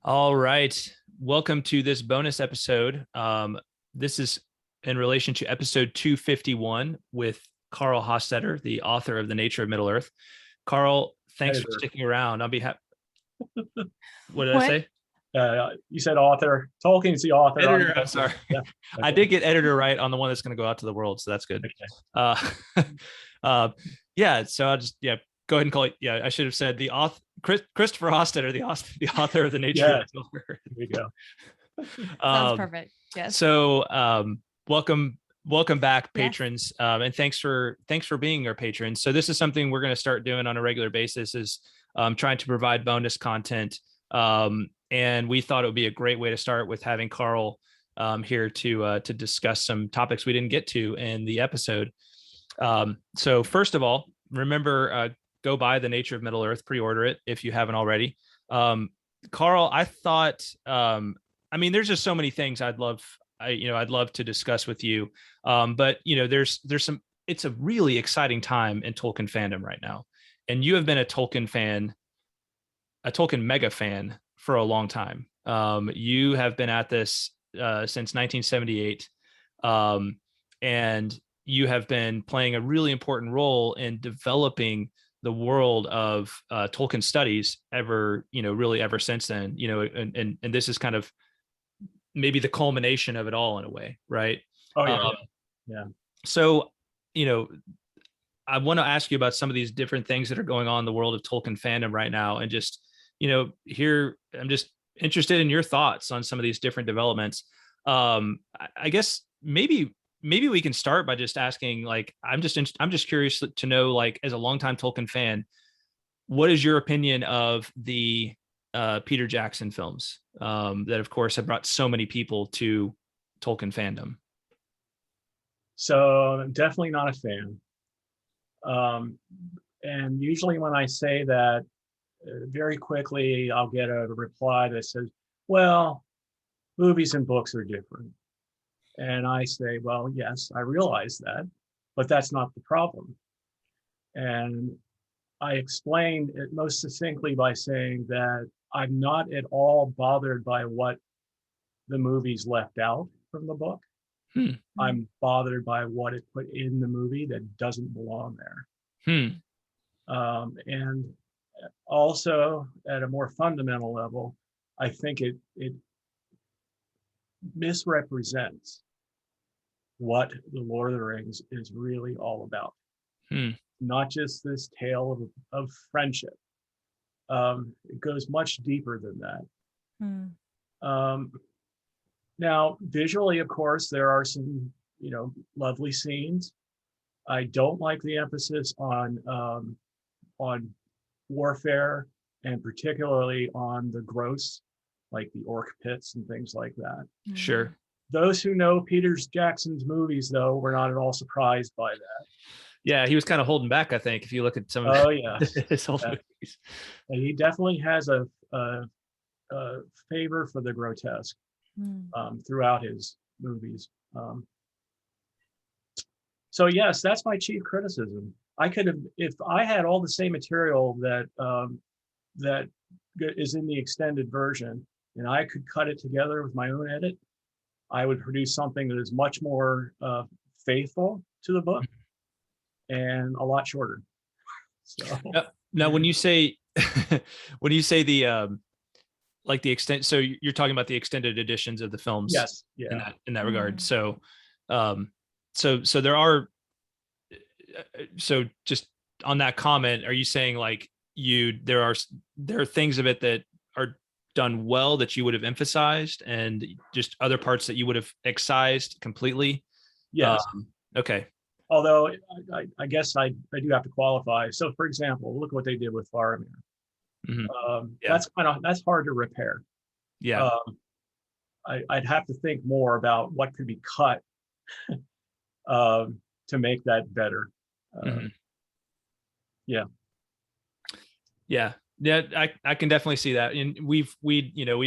All right. Welcome to this bonus episode. This is in relation to episode 251 with Carl Hostetter, the author of The Nature of Middle-earth. Carl, thanks for Editor. sticking around. On behalf, what did I What? say? You said author. Tolkien's the author. Editor, I'm sorry. Yeah. I did get editor right on the one that's going to go out to the world, so that's good. Okay. Yeah, so I'll just go ahead and call it. Yeah, I should have said the author, Christopher Hostetter, the author of The Nature of Middle-earth. Here we go. Sounds perfect. Yes. So welcome back, Yes. patrons, and thanks for being our patrons. So this is something we're going to start doing on a regular basis, is trying to provide bonus content. And we thought it would be a great way to start with having Carl here to discuss some topics we didn't get to in the episode. So first of all, remember, go buy The Nature of Middle-earth, pre-order it if you haven't already. Carl, I thought, there's just so many things I'd love to discuss with you. But there's some, it's a really exciting time in Tolkien fandom right now. And you have been a Tolkien mega fan for a long time. You have been at this since 1978. And you have been playing a really important role in developing the world of Tolkien Studies really ever since then, and this is kind of maybe the culmination of it all in a way, right? Oh yeah. Yeah. So, I want to ask you about some of these different things that are going on in the world of Tolkien fandom right now. And just, I'm just interested in your thoughts on some of these different developments. I guess maybe we can start by just asking, like, I'm just curious to know, like, as a longtime Tolkien fan, what is your opinion of the Peter Jackson films that, of course, have brought so many people to Tolkien fandom? So I'm definitely not a fan. And usually when I say that, very quickly I'll get a reply that says, well, movies and books are different. And I say, well, yes, I realize that, but that's not the problem. And I explained it most succinctly by saying that I'm not at all bothered by what the movies left out from the book. I'm bothered by what it put in the movie that doesn't belong there. And also, at a more fundamental level, I think it misrepresents what the Lord of the Rings is really all about. Not just this tale of friendship. It goes much deeper than that. Now, visually, of course, there are some, lovely scenes. I don't like the emphasis on warfare, and particularly on the gross, like the orc pits and things like that. Sure. Those who know Peter Jackson's movies, though, were not at all surprised by that. Yeah, he was kind of holding back, I think, if you look at some of his old movies. And he definitely has a favor for the grotesque throughout his movies. So yes, that's my chief criticism. I could have, if I had all the same material that is in the extended version, and I could cut it together with my own edit, I would produce something that is much more faithful to the book and a lot shorter. So now when you say the like the extent, so you're talking about the extended editions of the films. Yes. Yeah. In that regard. So so there are, so just on that comment, are you saying, like, there are things of it that are done well that you would have emphasized, and just other parts that you would have excised completely? Yes. Okay. Although I guess I do have to qualify. So, for example, look what they did with Faramir. That's hard to repair. Yeah. I'd have to think more about what could be cut to make that better. Yeah. I can definitely see that. And we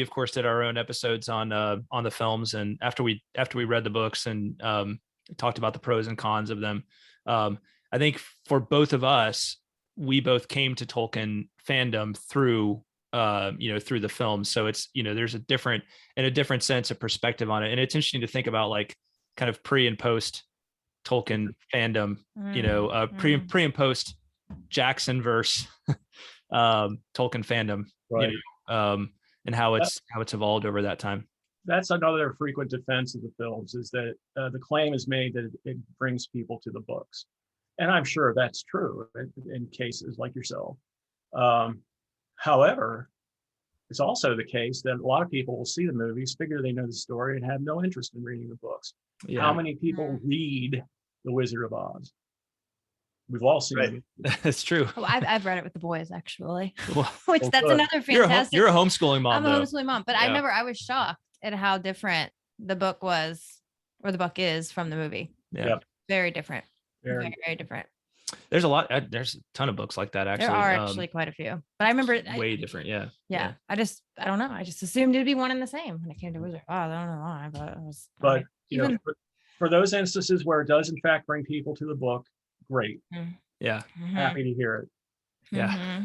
of course did our own episodes on the films, and after we read the books and talked about the pros and cons of them, I think for both of us, we both came to Tolkien fandom through through the film. So it's, there's a different sense of perspective on it. And it's interesting to think about like kind of pre and post Tolkien fandom, pre and post Jackson verse Tolkien fandom, Right. and how it's evolved over that time. That's another frequent defense of the films, is that the claim is made that it brings people to the books. And I'm sure that's true in cases like yourself. However, it's also the case that a lot of people will see the movies, figure they know the story, and have no interest in reading the books. Yeah. How many people read The Wizard of Oz? We've all seen it. That's true. Oh, I've read it with the boys, actually. Well, Which that's good. another fantastic. You're a homeschooling mom. I'm a homeschooling mom, but I remember I was shocked at how different the book was, or the book is, from the movie. Yeah. Yep. Very different. Very, Very different. There's a ton of books like that, actually. There are actually quite a few, but I remember way different. Yeah. I don't know. I just assumed it'd be one and the same when it came to Wizard of Oz. I don't know why, but it was. But for those instances where it does in fact bring people to the book, great. Yeah. Happy to hear it. Yeah.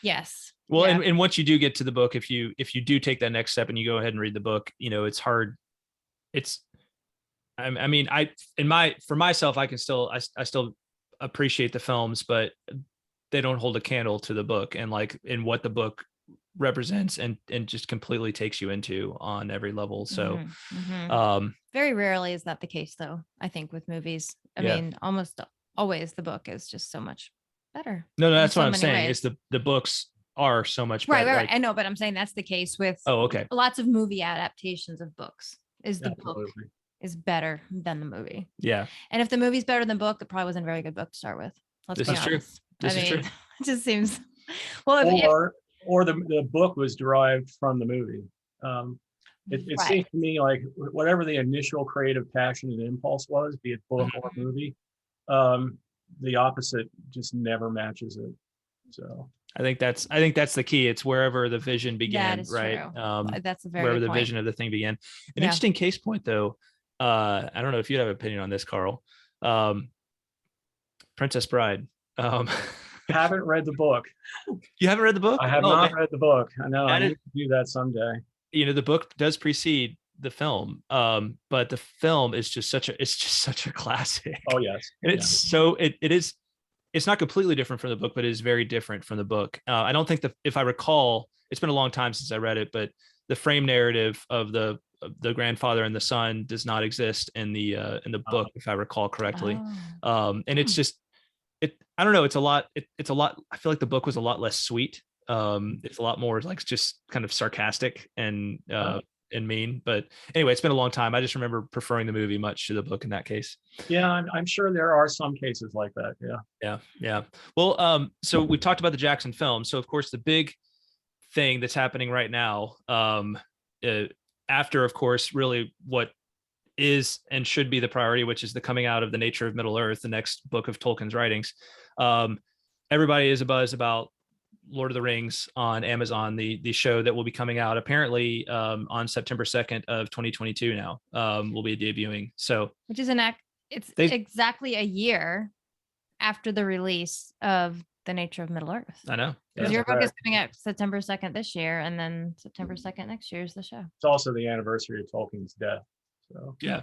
Yes. Well, and once you do get to the book, if you do take that next step and you go ahead and read the book, it's hard. For myself, I still appreciate the films, but they don't hold a candle to the book and what the book represents and just completely takes you into on every level. So very rarely is that the case, though. I think with movies, I mean, almost always the book is just so much better. No, that's what I'm saying. Is the books are so much better. Right. I know, but I'm saying that's the case with lots of movie adaptations of books. Is the book is better than the movie. Yeah. And if the movie's better than the book, it probably wasn't a very good book to start with. This is true. This is true. It just seems well. Or the book was derived from the movie. It seems to me like whatever the initial creative passion and impulse was, be it book or movie, the opposite just never matches it. So I think that's the key. It's wherever the vision began, right? That's a very wherever good the point. vision of the thing began. An interesting case point, though. I don't know if you have an opinion on this, Carl. Princess Bride. Haven't read the book. You haven't read the book? I have not read the book. I know. I need to do that someday. The book does precede the film, but the film is just such a classic. Oh yes, and it's not completely different from the book, but it is very different from the book. I don't think if I recall, it's been a long time since I read it, but the frame narrative of the grandfather and the son does not exist in the book, if I recall correctly. And it's just I don't know. It's a lot. It's a lot. I feel like the book was a lot less sweet. It's a lot more like just kind of sarcastic and mean. But anyway, it's been a long time. I just remember preferring the movie much to the book in that case. Yeah, I'm sure there are some cases like that. Yeah. Well, so we talked about the Jackson film. So of course, the big thing that's happening right now, after of course, really what is and should be the priority, which is the coming out of The Nature of Middle-earth, the next book of Tolkien's writings. Everybody is abuzz about Lord of the Rings on Amazon, the show that will be coming out apparently on September 2nd of 2022 now, will be debuting. So which is exactly a year after the release of The Nature of Middle-earth. I know. Because your book is coming out September 2nd this year, and then September 2nd next year is the show. It's also the anniversary of Tolkien's death. So yeah.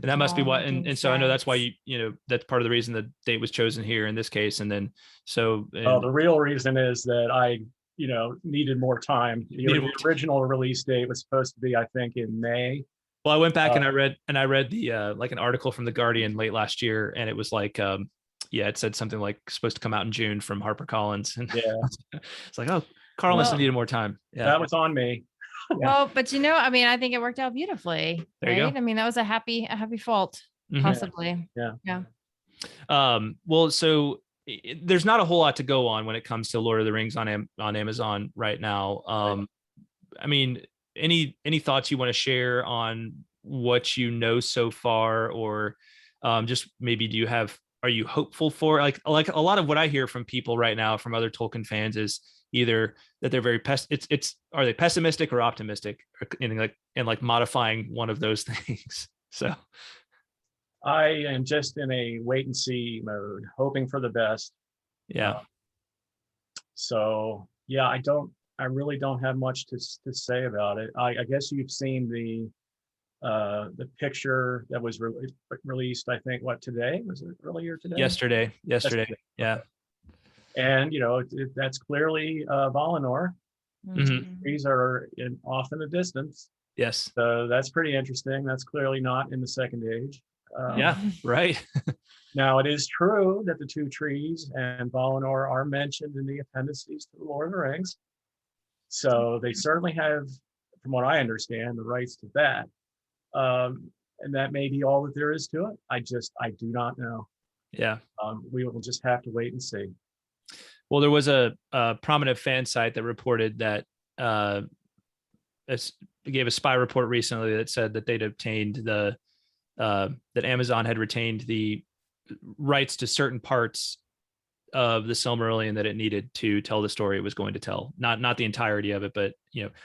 And that must be what, and so I know that's why that's part of the reason the date was chosen here in this case. And then the real reason is that I needed more time. The original release date was supposed to be, I think, in May. Well, I went back and I read the like an article from The Guardian late last year, and it was like it said something like supposed to come out in June from HarperCollins, and it's like, oh, Carl must have needed more time. Yeah, that was on me. Well, but I mean, I think it worked out beautifully. There you go. I mean, that was a happy fault, possibly. Yeah. Well, so there's not a whole lot to go on when it comes to Lord of the Rings on Amazon right now. I mean, any thoughts you want to share on what you know so far, or just maybe are you hopeful for like a lot of what I hear from people right now from other Tolkien fans is either that they're very are they pessimistic or optimistic, or anything like modifying one of those things. So I am just in a wait and see mode, hoping for the best. Yeah. So Yeah, I really don't have much to say about it. I guess you've seen the picture that was released, I think, what, today? Was it earlier today? Yesterday. Yesterday. Yeah. And, that's clearly Valinor. Mhm. Trees are off in the distance. Yes. So that's pretty interesting. That's clearly not in the Second Age. Yeah. Right. Now, it is true that the two trees and Valinor are mentioned in the appendices to the Lord of the Rings. So they certainly have, from what I understand, the rights to that. And that may be all that there is to it. I do not know. Yeah. We will just have to wait and see. Well, there was a prominent fan site that reported that gave a spy report recently that said that they'd obtained that Amazon had retained the rights to certain parts of the Silmarillion that it needed to tell the story it was going to tell. Not the entirety of it, but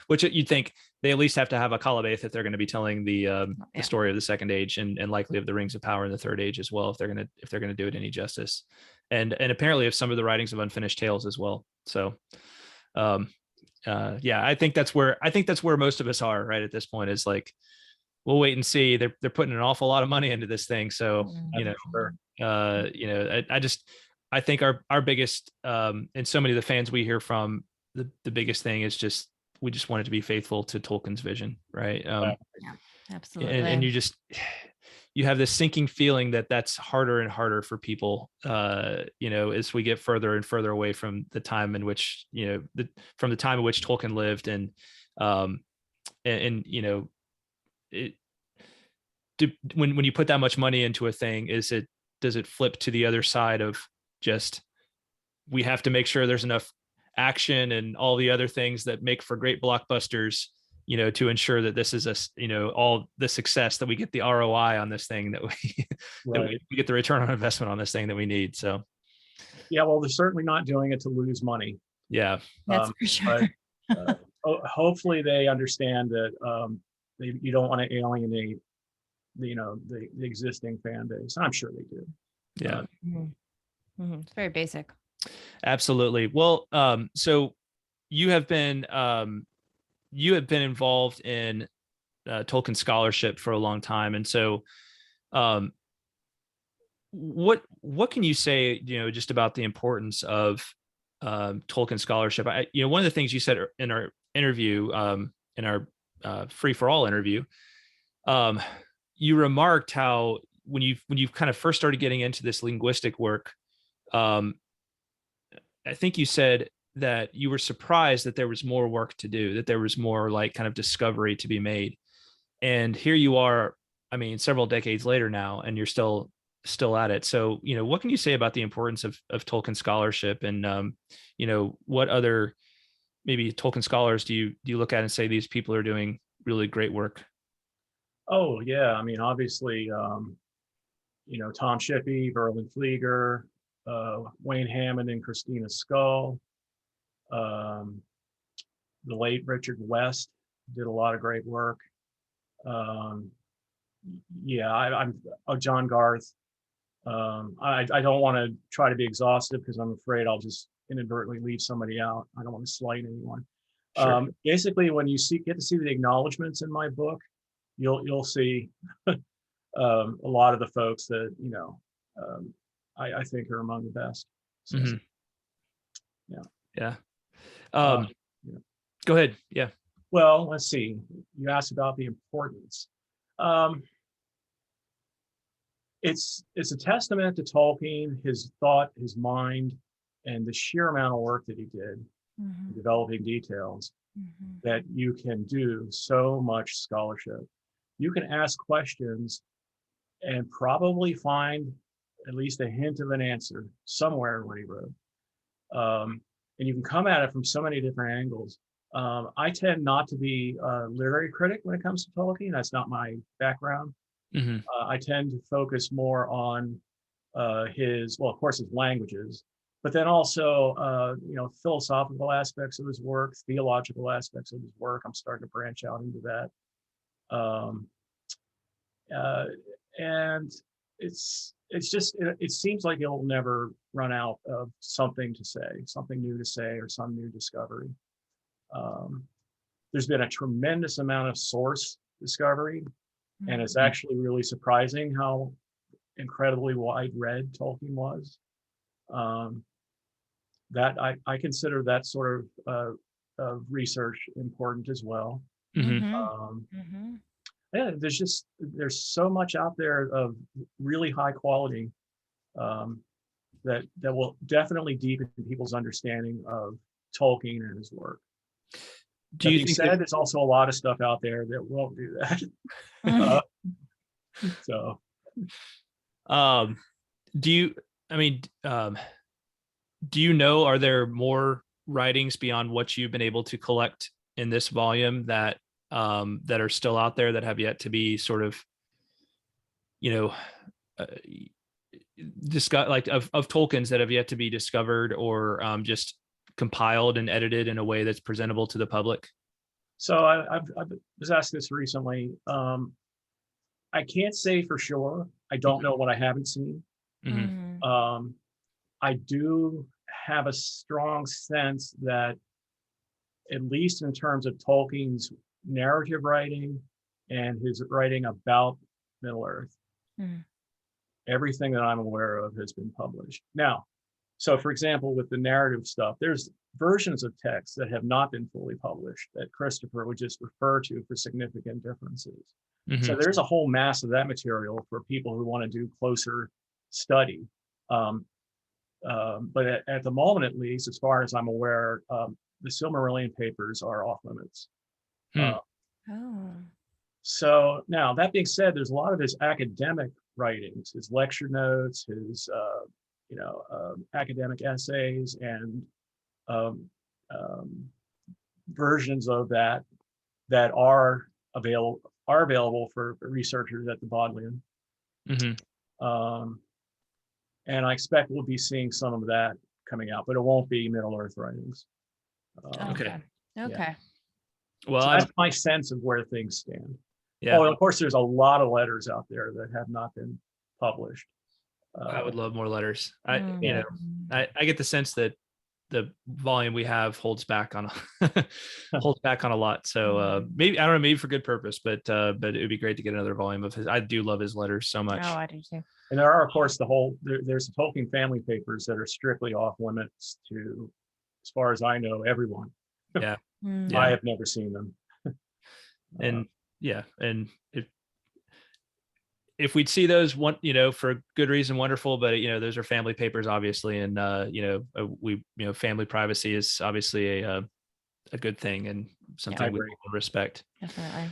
which you'd think they at least have to have a Calabaith if they're going to be telling the story of the Second Age and likely of the Rings of Power in the Third Age as well, if they're going to do it any justice. And apparently of some of the writings of Unfinished Tales as well. So yeah, I think that's where most of us are right at this point, is like, we'll wait and see. They're putting an awful lot of money into this thing. So, I think our biggest, and so many of the fans we hear from, the biggest thing is just, we just want it to be faithful to Tolkien's vision. Right. Yeah, absolutely. And you have this sinking feeling that that's harder and harder for people, as we get further and further away from the time in which, from the time in which Tolkien lived. And when you put that much money into a thing, does it flip to the other side of just, we have to make sure there's enough action and all the other things that make for great blockbusters, to ensure that this is all the success, that we get the ROI on this thing, that we, that we get the return on investment on this thing that we need. So, yeah, well, they're certainly not doing it to lose money. Yeah, that's for sure. But, hopefully they understand that you don't want to alienate the existing fan base. I'm sure they do. Yeah. It's very basic. Absolutely. Well, so you have been involved in Tolkien scholarship for a long time, and so what can you say, just about the importance of Tolkien scholarship? One of the things you said in our interview, in our Free for All interview, you remarked how when you kind of first started getting into this linguistic work, I think you said that you were surprised that there was more work to do, that there was more like kind of discovery to be made. And here you are, I mean, several decades later now, and you're still at it. So, what can you say about the importance of Tolkien scholarship, and, what other maybe Tolkien scholars do you look at and say these people are doing really great work? Oh, yeah. I mean, obviously, Tom Shippey, Verlin Flieger, Wayne Hammond and Christina Scull, the late Richard West did a lot of great work. John Garth. I don't want to try to be exhaustive because I'm afraid I'll just inadvertently leave somebody out. I don't want to slight anyone. Sure. Basically, when you get to see the acknowledgments in my book, you'll see a lot of the folks that I think are among the best. So, Yeah. Go ahead. Yeah. Well, let's see. You asked about the importance. It's a testament to Tolkien, his thought, his mind, and the sheer amount of work that he did developing details, that you can do so much scholarship. You can ask questions and probably find at least a hint of an answer somewhere in what he wrote. And you can come at it from so many different angles. I tend not to be a literary critic when it comes to Tolkien. That's not my background. I tend to focus more on his languages, but then also, philosophical aspects of his work, theological aspects of his work. I'm starting to branch out into that. And it seems like it'll never run out of something to say, something new to say, or some new discovery. There's been a tremendous amount of source discovery, and it's actually really surprising how incredibly wide read Tolkien was. That I consider that sort of research important as well. Yeah, there's so much out there of really high quality that will definitely deepen people's understanding of Tolkien and his work. Do you think there's also a lot of stuff out there that won't do that? So, do you? I mean, do you know? Are there more writings beyond what you've been able to collect in this volume that are still out there that have yet to be sort of, discussed, like of Tolkien's that have yet to be discovered or just compiled and edited in a way that's presentable to the public? So I was asked this recently. I can't say for sure. I don't know what I haven't seen. I do have a strong sense that, at least in terms of Tolkien's narrative writing and his writing about Middle-earth, everything that I'm aware of has been published. Now, so for example, with the narrative stuff, there's versions of text that have not been fully published that Christopher would just refer to for significant differences. So there's a whole mass of that material for people who want to do closer study. But at the moment, at least, as far as I'm aware, the Silmarillion papers are off limits. So now, that being said, there's a lot of his academic writings, his lecture notes, his academic essays, and versions of that are available for researchers at the Bodleian. And I expect we'll be seeing some of that coming out, but it won't be Middle-earth writings. Okay. Yeah. Well, so that's my sense of where things stand. Yeah. Oh, and of course, there's a lot of letters out there that have not been published. I would love more letters. I Yeah. I get the sense that the volume we have holds back on a lot. So maybe, I don't know, maybe for good purpose, but it would be great to get another volume of his. I do love his letters so much. Oh, I do too. And there are, of course, there's the Tolkien family papers that are strictly off limits to, as far as I know, everyone. Yeah. I have never seen them. And if we'd see those, for a good reason, wonderful, but those are family papers, obviously, and family privacy is obviously a good thing and something we respect. Definitely.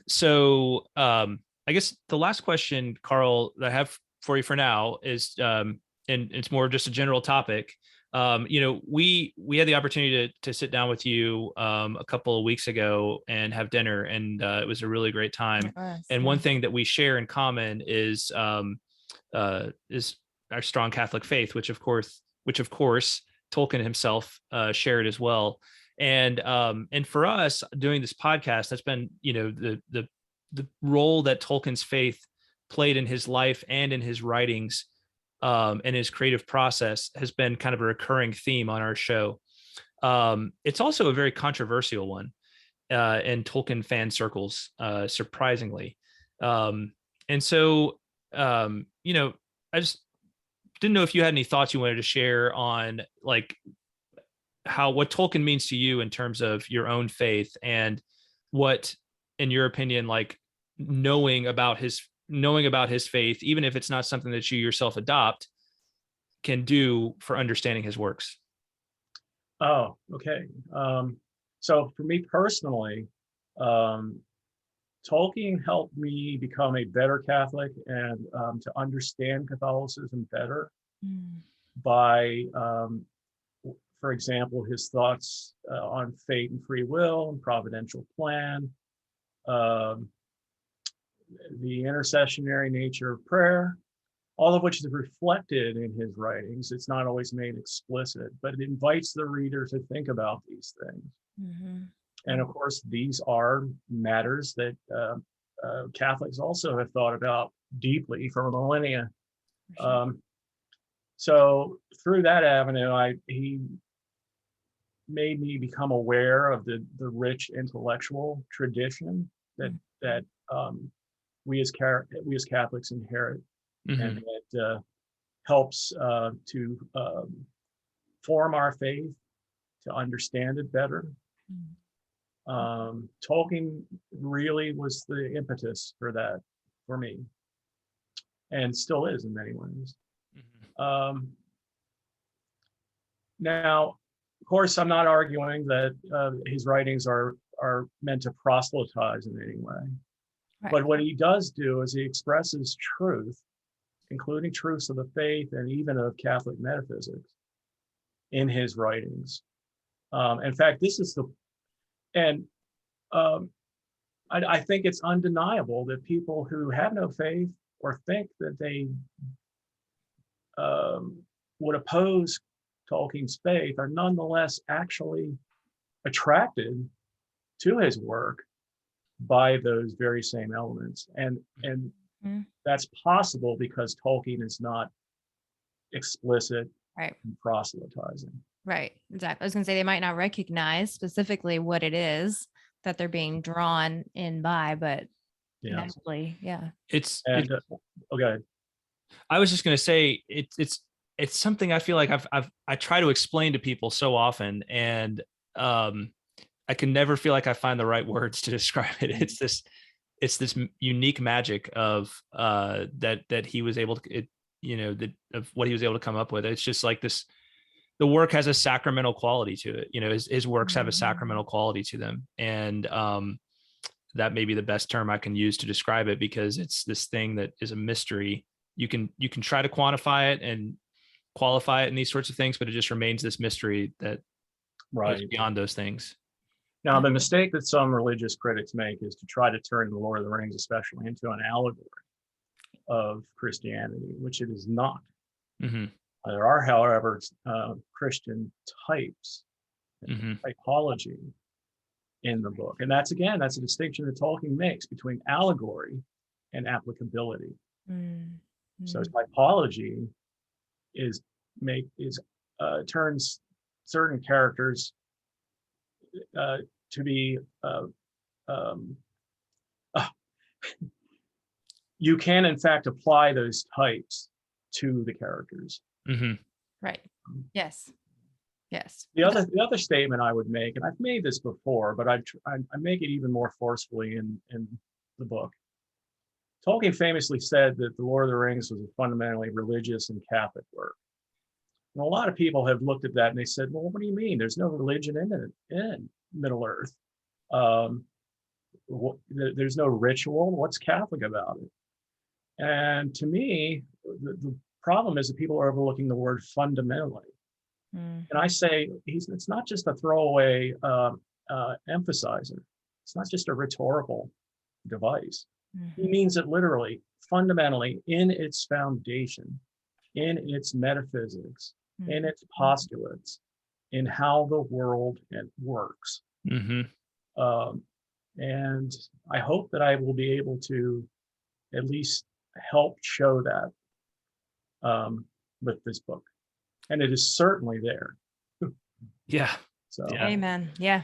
So I guess the last question, Carl, that I have for you for now is, and it's more just a general topic. We had the opportunity to sit down with you a couple of weeks ago and have dinner, and it was a really great time. And one thing that we share in common is our strong Catholic faith, which of course Tolkien himself shared as well. And for us doing this podcast, that's been the role that Tolkien's faith played in his life and in his writings. And his creative process has been kind of a recurring theme on our show. It's also a very controversial one in Tolkien fan circles, surprisingly. And so, I just didn't know if you had any thoughts you wanted to share on what Tolkien means to you in terms of your own faith, and what, in your opinion, knowing about his faith, even if it's not something that you yourself adopt, can do for understanding his works. Oh, okay. So for me personally, Tolkien helped me become a better Catholic and to understand Catholicism better by, for example, his thoughts on fate and free will and providential plan, the intercessionary nature of prayer, all of which is reflected in his writings. It's not always made explicit, but it invites the reader to think about these things. And of course, these are matters that Catholics also have thought about deeply for millennia. So through that avenue, he made me become aware of the rich intellectual tradition that we as Catholics inherit, and it helps to form our faith, to understand it better. Tolkien really was the impetus for that for me, and still is in many ways. Now, of course, I'm not arguing that his writings are meant to proselytize in any way. Right. But what he does do is he expresses truth, including truths of the faith and even of Catholic metaphysics, in his writings. In fact, I think it's undeniable that people who have no faith or think that they would oppose Tolkien's faith are nonetheless actually attracted to his work by those very same elements. And that's possible because Tolkien is not explicit in proselytizing. Right, exactly. I was going to say they might not recognize specifically what it is that they're being drawn in by, but naturally, okay. I was just going to say it's something I feel like I try to explain to people so often, and I can never feel like I find the right words to describe it. It's this unique magic of that he was able to, of what he was able to come up with. It's just like this. The work has a sacramental quality to it. His works have a sacramental quality to them, and that may be the best term I can use to describe it, because it's this thing that is a mystery. You can try to quantify it and qualify it and these sorts of things, but it just remains this mystery that goes beyond those things. Now, the mistake that some religious critics make is to try to turn the Lord of the Rings, especially, into an allegory of Christianity, which it is not. There are, however, Christian types, typology in the book. And that's a distinction that Tolkien makes between allegory and applicability. So typology turns certain characters to be you can in fact apply those types to the characters. Right. Yes. The other statement I would make, and I've made this before, but I make it even more forcefully in the book. Tolkien famously said that The Lord of the Rings was a fundamentally religious and Catholic work. And a lot of people have looked at that and they said, well, what do you mean? There's no religion in Middle Earth. There's no ritual. What's Catholic about it? And to me, the problem is that people are overlooking the word fundamentally. And I say it's not just a throwaway emphasizer. It's not just a rhetorical device. He means it literally, fundamentally, in its foundation, in its metaphysics, in its postulates, in how the world works. And I hope that I will be able to at least help show that with this book. And it is certainly there. Yeah. So amen. Yeah.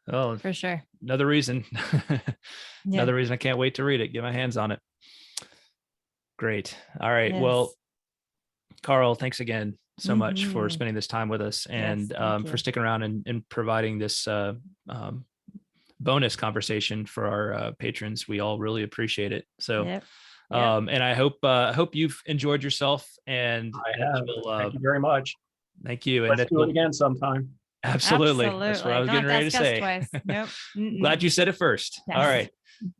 Oh, for sure. Another reason. Another reason I can't wait to read it, get my hands on it. Great. All right. Yes. Well, Carl, thanks again so much for spending this time with us, and for sticking around and providing this bonus conversation for our patrons. We all really appreciate it. So and I hope you've enjoyed yourself, and I have. Thank you very much. Thank you. Let's do it again sometime. Absolutely. That's what I was getting ready to say. Nope. Glad you said it first. Yes. All right.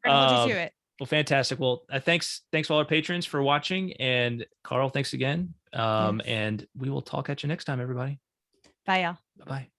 Hold you to it. Well, fantastic. Well, thanks all our patrons for watching, and Carl, thanks again. And we will talk at you next time, everybody. Bye, y'all. Bye.